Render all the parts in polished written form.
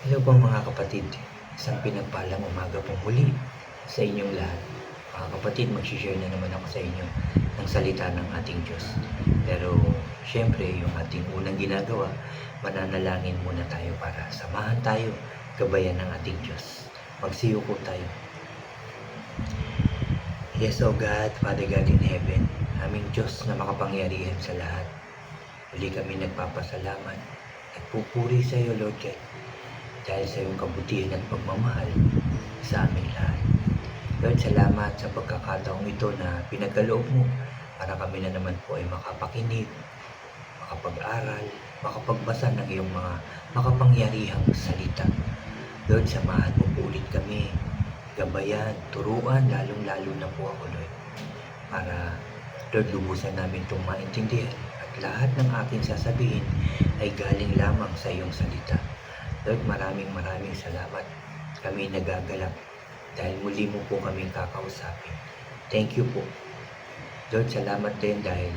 Hello po mga kapatid, isang pinagpalang umaga pong muli sa inyong lahat. Mga kapatid, mag-share na naman ako sa inyo ng salita ng ating Diyos. Pero syempre, yung ating unang ginagawa, mananalangin muna tayo para samahan tayo, gabayan ng ating Diyos. Magsiyuko tayo. Yes, O God, Father God in heaven, aming Diyos na makapangyarihan sa lahat. Muli kami nagpapasalamat at pupuri sa iyo, Lord God, dahil sa iyong kabutihan at pagmamahal sa aming lahat. Lord, salamat sa pagkakataong ito na pinagkaloob mo para kami na naman po ay makapakinig, makapag-aral, makapagbasa ng iyong mga makapangyarihang salita. Lord, samahan mo po ulit kami, gabayan, turuan, lalong-lalo na po ako, Lord, para, Lord, lubusan namin itong maintindihan at lahat ng aking sasabihin ay galing lamang sa iyong salita. Lord, maraming salamat. Kami nagagalak dahil muli mo po kaming kakausapin. Thank you po. Lord, salamat din dahil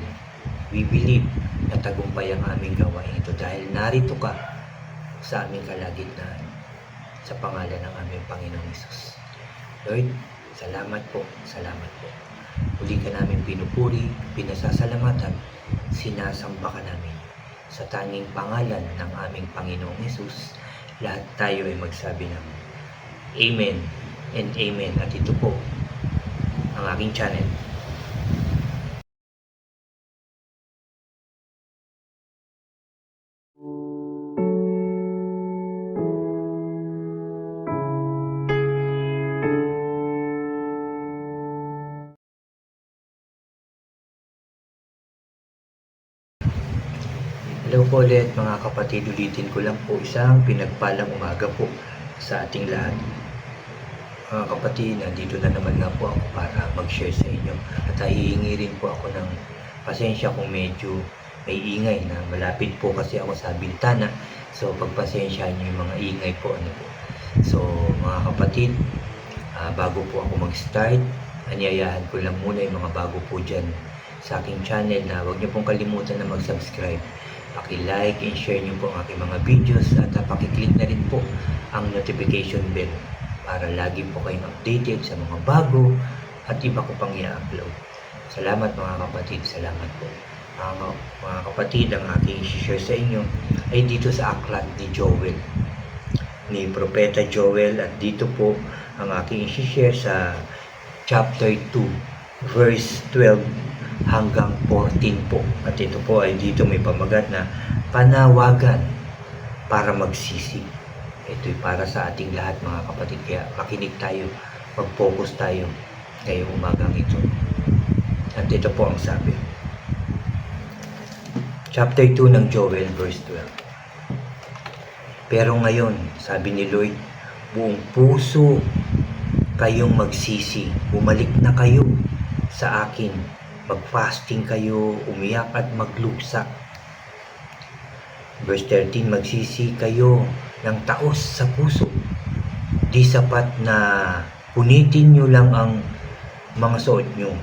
we believe na tagumpay ang aming gawain ito dahil narito ka sa aming kalagitnaan sa pangalan ng aming Panginoong Hesus. Lord, salamat po. Muli ka namin pinupuri, pinasasalamatan, sinasamba ka namin. Sa tanging pangalan ng aming Panginoong Hesus, lahat tayo ay magsabi ng Amen and Amen. At ito po ang aking channel. Hello po ulit mga kapatid, ulitin ko lang po isang pinagpalang umaga po sa ating lahat. Mga kapatid, nandito na naman nga po ako para mag-share sa inyo at hihingi rin po ako ng pasensya kung medyo may ingay na malapit po kasi ako sa bintana. So pagpasensya nyo yung mga ingay po. So mga kapatid, bago po ako mag-start, anyayahan ko lang muna yung mga bago po dyan sa aking channel na huwag nyo pong kalimutan na mag-subscribe. Paki-like and share nyo po ang aking mga videos at paki-click na rin po ang notification bell para lagi po kayong updated sa mga bago at iba ko pang i-upload. Salamat mga kapatid, salamat po. Mga kapatid, ang aking i-share sa inyo ay dito sa aklat ni Joel, ni Propeta Joel, at dito po ang aking i-share sa chapter 2, verse 12 hanggang 14 po. At ito po ay dito may pamagat na panawagan para magsisi. Ito'y para sa ating lahat mga kapatid. Kaya makinig tayo, mag-focus tayo ngayong umagang ito. At ito po ang sabi. Chapter 2 ng Joel, verse 12. Pero ngayon, sabi ni Lord, buong puso kayong magsisi. Bumalik na kayo sa akin. Mag-fasting kayo, umiyak at magluksa. Verse 13, magsisi kayo ng taos sa puso. Di sapat na punitin nyo lang ang mga suot nyo.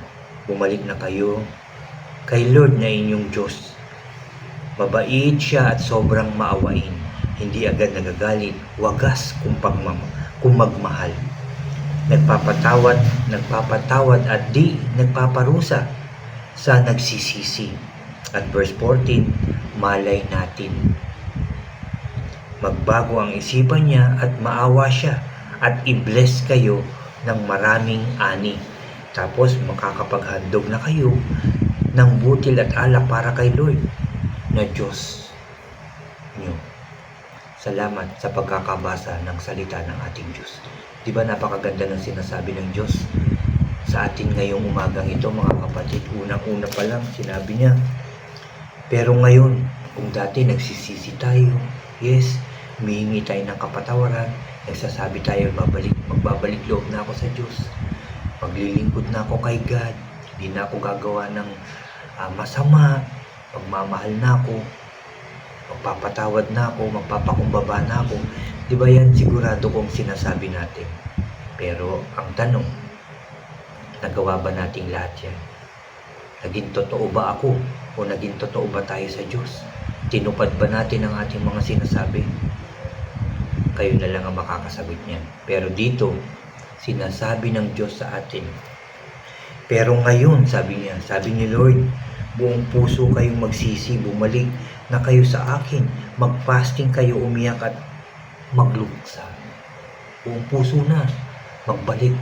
Bumalik na kayo kay Lord na inyong Diyos. Mabait siya at sobrang maawain. Hindi agad nagagalit, wagas kung magmahal. Nagpapatawad at di nagpaparusa sa nagsisisi. At verse 14, malay natin magbago ang isipan niya at maawa siya at i-bless kayo ng maraming ani. Tapos makakapaghandog na kayo ng butil at alak para kay Lord na Diyos niyo. Salamat sa pagkakabasa ng salita ng ating Diyos. Di ba napakaganda ng sinasabi ng Diyos sa atin ngayong umagang ito mga kapatid? Unang-una pa lang sinabi niya, pero ngayon, kung dati nagsisisi tayo, yes, humihingi tayo ng kapatawaran, nagsasabi tayo, magbabalik loob na ako sa Diyos, maglilingkod na ako kay God, hindi na ako gagawa ng masama, magmamahal na ako, magpapatawad na ako, magpapakumbaba na ako. Di ba yan sigurado kong sinasabi natin? Pero ang tanong, nagawa ba nating lahat yan? Naging totoo ba ako? O naging totoo ba tayo sa Diyos? Tinupad ba natin ang ating mga sinasabi? kayo na lang ang makakasagot niyan. Pero dito, sinasabi ng Diyos sa atin, pero ngayon, sabi ni Lord, buong puso kayong magsisi, bumalik na kayo sa akin, mag-fasting kayo, umiyak at magluksa. Buong puso na, magbalik,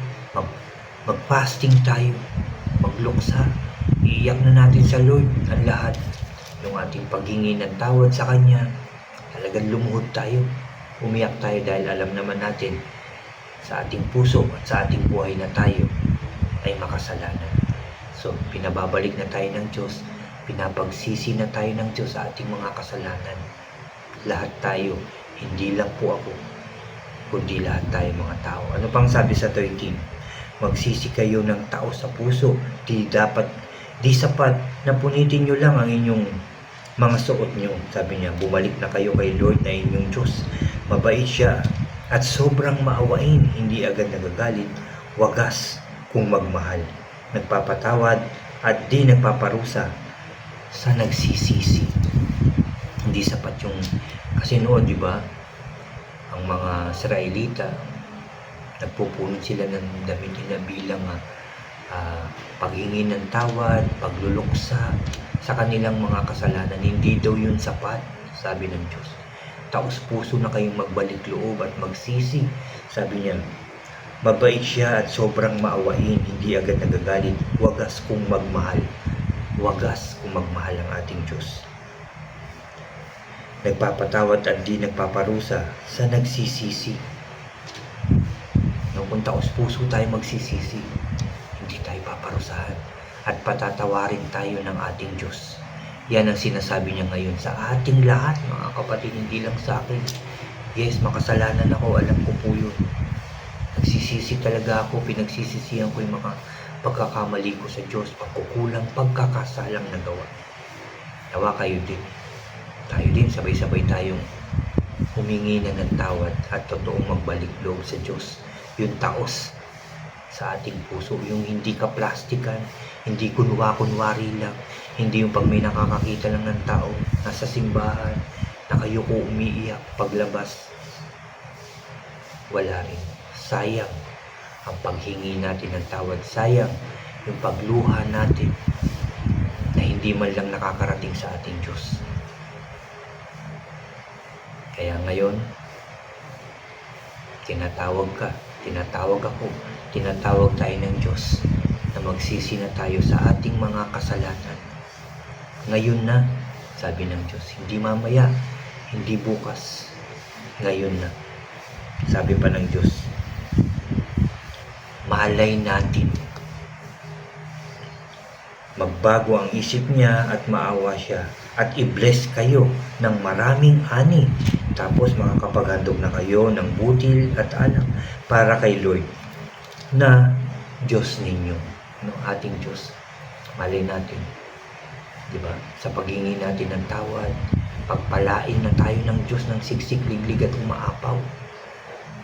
mag-fasting tayo, magluksa, iiyak na natin sa Lord ang lahat. Yung ating paghingi ng tawad sa Kanya, talagang lumuhod tayo, umiyak tayo dahil alam naman natin sa ating puso at sa ating buhay na tayo ay makasalanan. So, pinababalik na tayo ng Diyos, pinapagsisi na tayo ng Diyos sa ating mga kasalanan. Lahat tayo, hindi lang po ako, kundi lahat tayo mga tao. Ano pang sabi sa 13? Magsisi kayo ng tao sa puso, di sapat na punitin nyo lang ang inyong mga suot nyo. Sabi niya, bumalik na kayo kay Lord na inyong Diyos. Mabait siya at sobrang maawain, hindi agad nagagalit, wagas kung magmahal, nagpapatawad at di nagpaparusa sa nagsisisi. Hindi sapat yung, kasi noon, di ba, ang mga Israelita, nagpupunod sila ng damit nila bilang paghingi ng tawad, pagluluksa sa kanilang mga kasalanan. Hindi daw yun sapat, sabi ng Diyos. Taos puso na kayong magbalik loob at magsisi. Sabi niya, mabait siya at sobrang maawain, hindi agad nagagalit, wagas kung magmahal. Wagas kung magmahal ang ating Diyos. Nagpapatawad at di nagpaparusa sa nagsisisi. Kung taos puso tayo magsisisi, hindi tayo paparusahan at patatawarin tayo ng ating Diyos. Yan ang sinasabi niya ngayon sa ating lahat, mga kapatid, hindi lang sa akin. Yes, makasalanan ako, alam ko po yun. Nagsisisi talaga ako, pinagsisisihan ko yung mga pagkakamali ko sa Diyos, pagkukulang, pagkakasalang nagawa. Nawa kayo din. Tayo din, sabay-sabay tayong humingi na ng tawad at totoong magbalik loob sa Diyos. Yung taos sa ating puso, yung hindi ka plastikan, hindi kunwari lang, hindi yung pag may nakakakita lang ng tao, nasa simbahan, nakayuko umiiyak, paglabas, wala rin. Sayang ang paghingi natin ng tawad, sayang yung pagluha natin na hindi man lang nakakarating sa ating Diyos. Kaya ngayon, tinatawag ako, tinatawag tayo ng Diyos na magsisi na tayo sa ating mga kasalanan. Ngayon na, sabi ng Diyos, hindi mamaya, hindi bukas, ngayon na. Sabi pa ng Diyos, malay natin, magbago ang isip niya at maawa siya at i-bless kayo ng maraming ani. Tapos makakapaghandog na kayo ng butil at alak para kay Lord na Diyos ninyo, no, ating Diyos. Malay natin, di ba? Sa paghingi natin ng tawad, pagpalain na tayo ng Diyos ng siksik, liglig at umaapaw.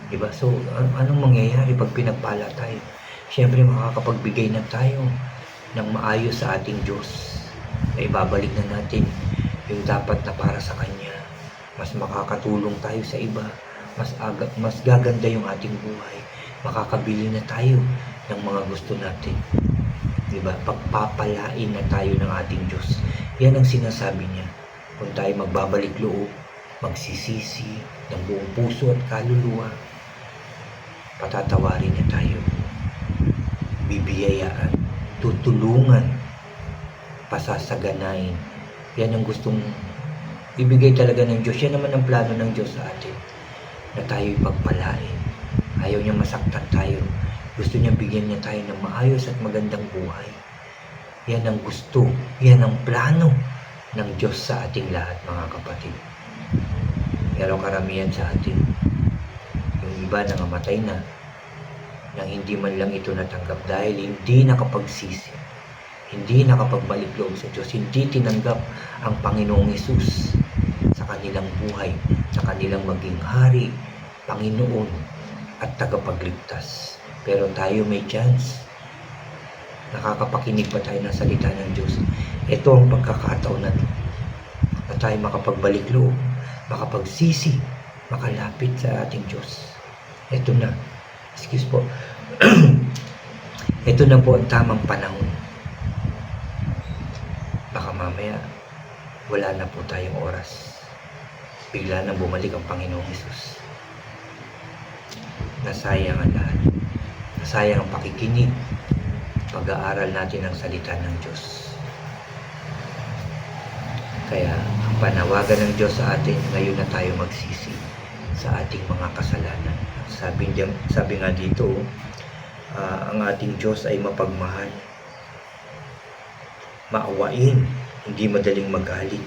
Di ba? So, anong mangyayari pag pinagpala tayo? Siyempre, makakapagbigay na tayo ng maayos sa ating Diyos. Ay babalik na natin yung dapat na para sa Kanya. Mas makakatulong tayo sa iba, mas gaganda yung ating buhay, makakabili na tayo ng mga gusto natin, diba? Pagpapalain na tayo ng ating Diyos. Yan ang sinasabi niya. Kung tayo magbabalik loob, magsisisi ng buong puso at kaluluwa, patatawarin na tayo, bibiyayaan, tutulungan, pasasaganain. Yan ang gustong ibigay talaga ng Diyos. Yan naman ang plano ng Diyos sa atin, na tayo'y pagpalain. Ayaw niya masaktan tayo. Gusto niya bigyan niya tayo ng maayos at magandang buhay. Yan ang gusto, yan ang plano ng Diyos sa ating lahat, mga kapatid. Pero karamihan sa atin, yung iba nangamatay na, nang hindi man lang ito natanggap dahil hindi nakapagsisi, hindi nakapagbalik loob sa Diyos, hindi tinanggap ang Panginoong Hesus sa kanilang buhay, sa kanilang maging hari, Panginoon at tagapagligtas. Pero tayo may chance. Nakakapakinig pa tayo ng salita ng Diyos. Ito ang pagkakataon na tayo makapagbalik loob, makapagsisi makalapit sa ating Diyos. Ito na, excuse po, ito na po ang tamang panahon. Baka mamaya, wala na po tayong oras. Bigla nang bumalik ang Panginoong Hesus. Nasayang ang lahat. Nasayang ang pakikinig. Pag-aaral natin ang salita ng Diyos. Kaya, ang panawagan ng Diyos sa atin, ngayon na tayo magsisi sa ating mga kasalanan. Sabi nga dito, ang ating Diyos ay mapagmahal, maawain, hindi madaling magalit,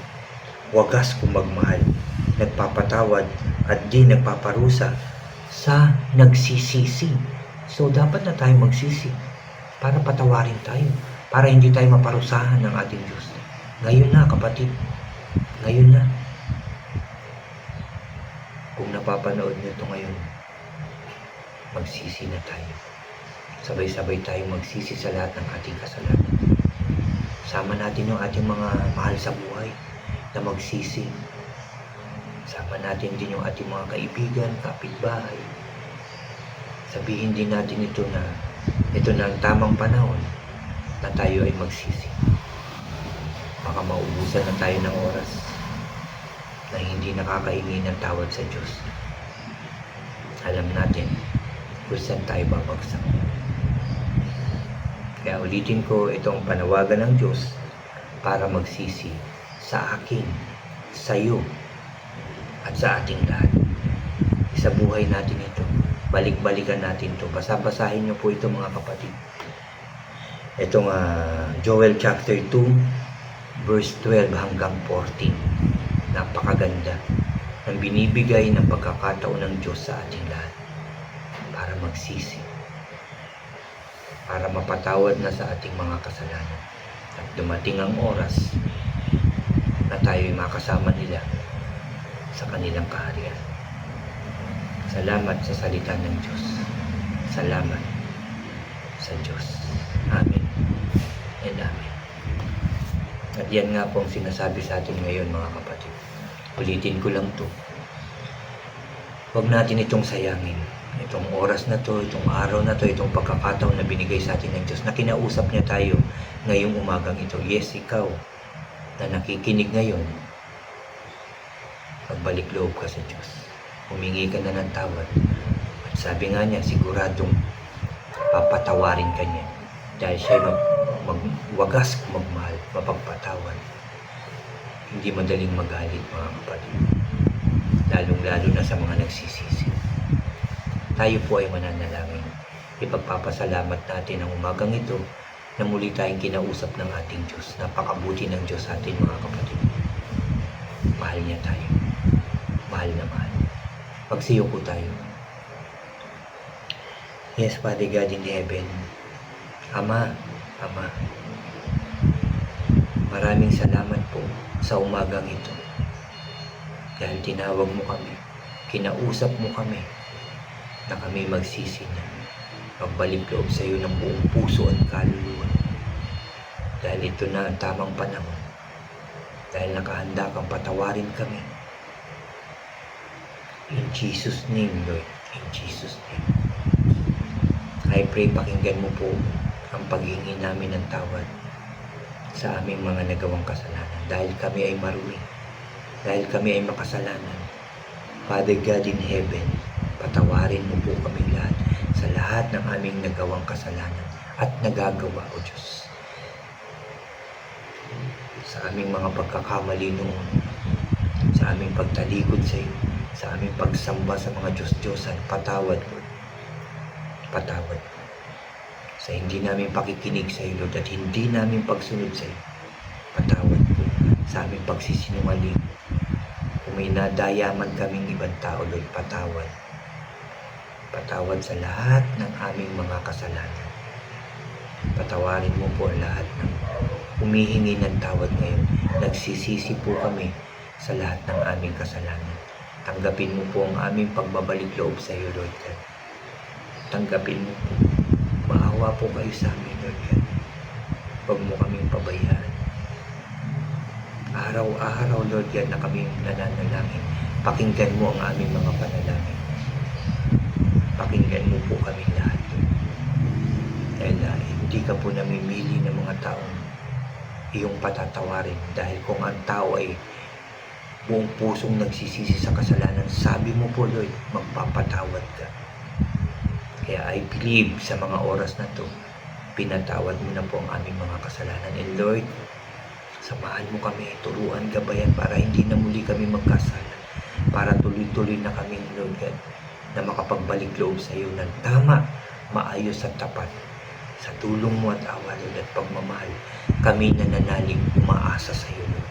wagas kung magmahal, nagpapatawad at di nagpaparusa sa nagsisisi. So dapat na tayo magsisi para patawarin tayo, para hindi tayo maparusahan ng ating Diyos. Ngayon na, kapatid, ngayon na. Kung napapanood nyo ito ngayon, magsisi na tayo. Sabay-sabay tayo magsisi sa lahat ng ating kasalanan. Sama natin yung ating mga mahal sa buhay na magsisi. Sama natin din yung ating mga kaibigan, kapitbahay. Sabihin din natin ito na ang tamang panahon na tayo ay magsisi. Baka maubusan na tayo ng oras na hindi nakakahingi ng tawad sa Diyos. Alam natin kung saan tayo babagsak. Kaya ulitin ko, itong panawagan ng Diyos para magsisi sa akin, sa iyo, at sa ating lahat. Sa buhay natin ito. Balik-balikan natin ito. Basa-basahin niyo po ito mga kapatid. Itong Joel chapter 2, verse 12 hanggang 14. Napakaganda ng binibigay ng pagkakataon ng Diyos sa ating lahat para magsisi, para mapatawad na sa ating mga kasalanan at dumating ang oras na tayo ay makasama nila sa kanilang kaharian. Salamat sa salita ng Diyos. Salamat sa Diyos. Amen and amen. At yan nga po ang sinasabi sa atin ngayon mga kapatid. Ulitin ko lang to. Huwag natin itong sayangin. Itong oras na to, itong araw na to, itong pagkakataon na binigay sa atin ng Diyos na kinausap niya tayo ngayong umagang ito. Yes, ikaw na nakikinig ngayon, magbalik loob ka sa Diyos. Humingi ka na ng tawad. At sabi nga niya, siguradong papatawarin ka niya. Dahil siya magwagas magmahal, mapagpatawad. Hindi madaling magalit mga kapatid. Lalong-lalo na sa mga nagsisisi. Tayo po ay mananalangin. Ipagpapasalamat natin ang umagang ito na muli tayong kinausap ng ating Diyos. Napakabuti ng Diyos sa atin mga kapatid. Mahal niya tayo. Mahal na mahal. Pagsiyoko tayo. Yes, Father God in heaven. Ama, maraming salamat po sa umagang ito. Dahil tinawag mo kami, kinausap mo kami, na kami magsisi na, magbalik loob sa iyo ng buong puso at kaluluwa. Dahil ito na ang tamang panahon. Dahil nakahanda kang patawarin kami. In Jesus' name, Lord. In Jesus' name. I pray pakinggan mo po ang paghingi namin ng tawad sa aming mga nagawang kasalanan. Dahil kami ay marumi. Dahil kami ay makasalanan. Father God in heaven, patawarin mo po kami lahat sa lahat ng aming nagawang kasalanan at nagagawa, O Diyos. Sa aming mga pagkakamali noon, sa aming pagtalikod sa iyo, sa aming pagsamba sa mga Diyos-Diyosan, patawad mo. Patawad mo. Sa hindi namin pakikinig sa iyo, Lord, at hindi namin pagsunod sa iyo, patawad mo. Sa aming pagsisinungaling, kung may nadayaman kaming ibang tao, Lord, patawad. Patawad sa lahat ng aming mga kasalanan. Patawarin mo po lahat ng humihingi ng tawad ngayon. Nagsisisi po kami sa lahat ng aming kasalanan. Tanggapin mo po ang aming pagbabalik loob sa iyo, Lord God. Tanggapin mo po. Maawa po kayo sa amin, Lord God. Huwag mo kaming pabayaan. Araw-araw, Lord God, na kami nananalangin Pakinggan mo ang aming mga panalangin. Pakinggan mo po kami lahat. Dahil hindi ka po namimili ng mga taong iyong patatawarin. Dahil kung ang tao ay buong pusong nagsisisi sa kasalanan, sabi mo po, Lord, magpapatawad ka. Kaya I believe sa mga oras na to, pinatawad mo na po ang aming mga kasalanan. And Lord, samahan mo kami, turuan, gabayan para hindi na muli kami magkasala. Para tuloy-tuloy na kami, Lord God, na makapagbalik loob sa iyo ng tama, maayos at tapat. Sa tulong mo at awa, Lord, at pagmamahal, kami nananalig, umaasa sa iyo, Lord,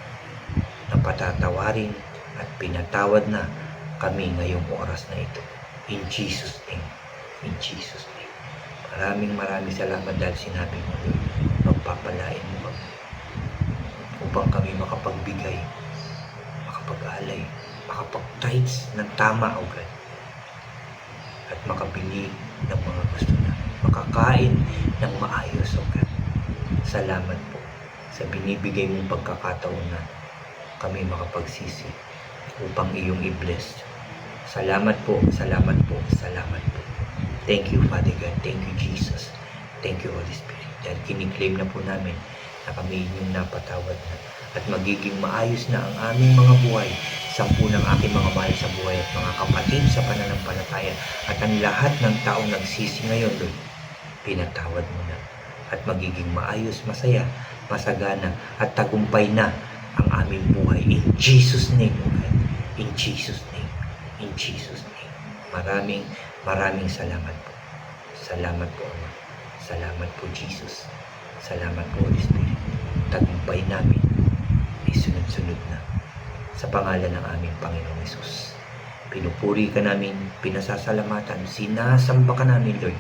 na patatawarin at pinatawad na kami ngayong oras na ito. In Jesus' name. In Jesus' name. Maraming salamat dahil sinabi mo, Lord, magpapalain mo kami upang kami makapagbigay, makapag-alay, makapag-tithes ng tama, O God, at makabili ng mga gusto na, makakain ng maayos, O God. Salamat po sa binibigay mong pagkakataon na kami makapagsisi upang iyong i-bless. Salamat po, salamat po, salamat po. Thank you, Father God. Thank you, Jesus. Thank you, Holy Spirit. Dahil kiniklaim na po namin na kami inyong napatawad na at magiging maayos na ang aming mga buhay, sampu ng aking mga mahal sa buhay at mga kapatid sa pananampalataya at ang lahat ng taong nagsisi ngayon, Lord, pinatawad mo na at magiging maayos, masaya, masagana at tagumpay na ang aming buhay. In Jesus' name, O God. In Jesus' name. In Jesus' name. Maraming salamat po. Salamat po, Ama. Salamat po, Jesus. Salamat po, Holy Spirit. Tagumpay namin ay sunod-sunod na sa pangalan ng aming Panginoong Hesus. Pinupuri ka namin, pinasasalamatan, sinasamba ka namin, Lord.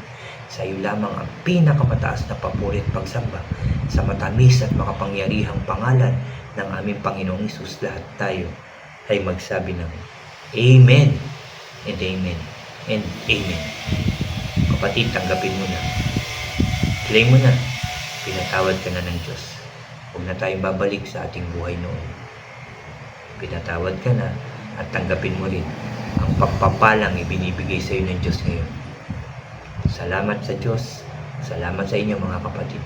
Sa iyo lamang ang pinakamataas na papuri at pagsamba sa matamis at makapangyarihang pangalan ng aming Panginoong Hesus. Lahat tayo ay magsabi ng Amen and Amen and Amen. Kapatid, tanggapin mo na. Claim mo na. Pinatawad ka na ng Diyos. Huwag na tayong babalik sa ating buhay noon. Pinatawad ka na at tanggapin mo rin ang pagpapalang ibinibigay sa iyo ng Diyos ngayon. Salamat sa Diyos. Salamat sa inyo, mga kapatid.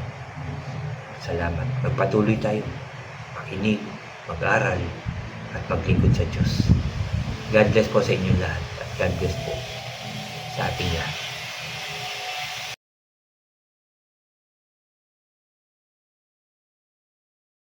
Salamat. Magpatuloy tayo. Makinig, mag-aral, at maglingkod sa Diyos. God bless po sa inyong lahat. At God bless po sa ating lahat.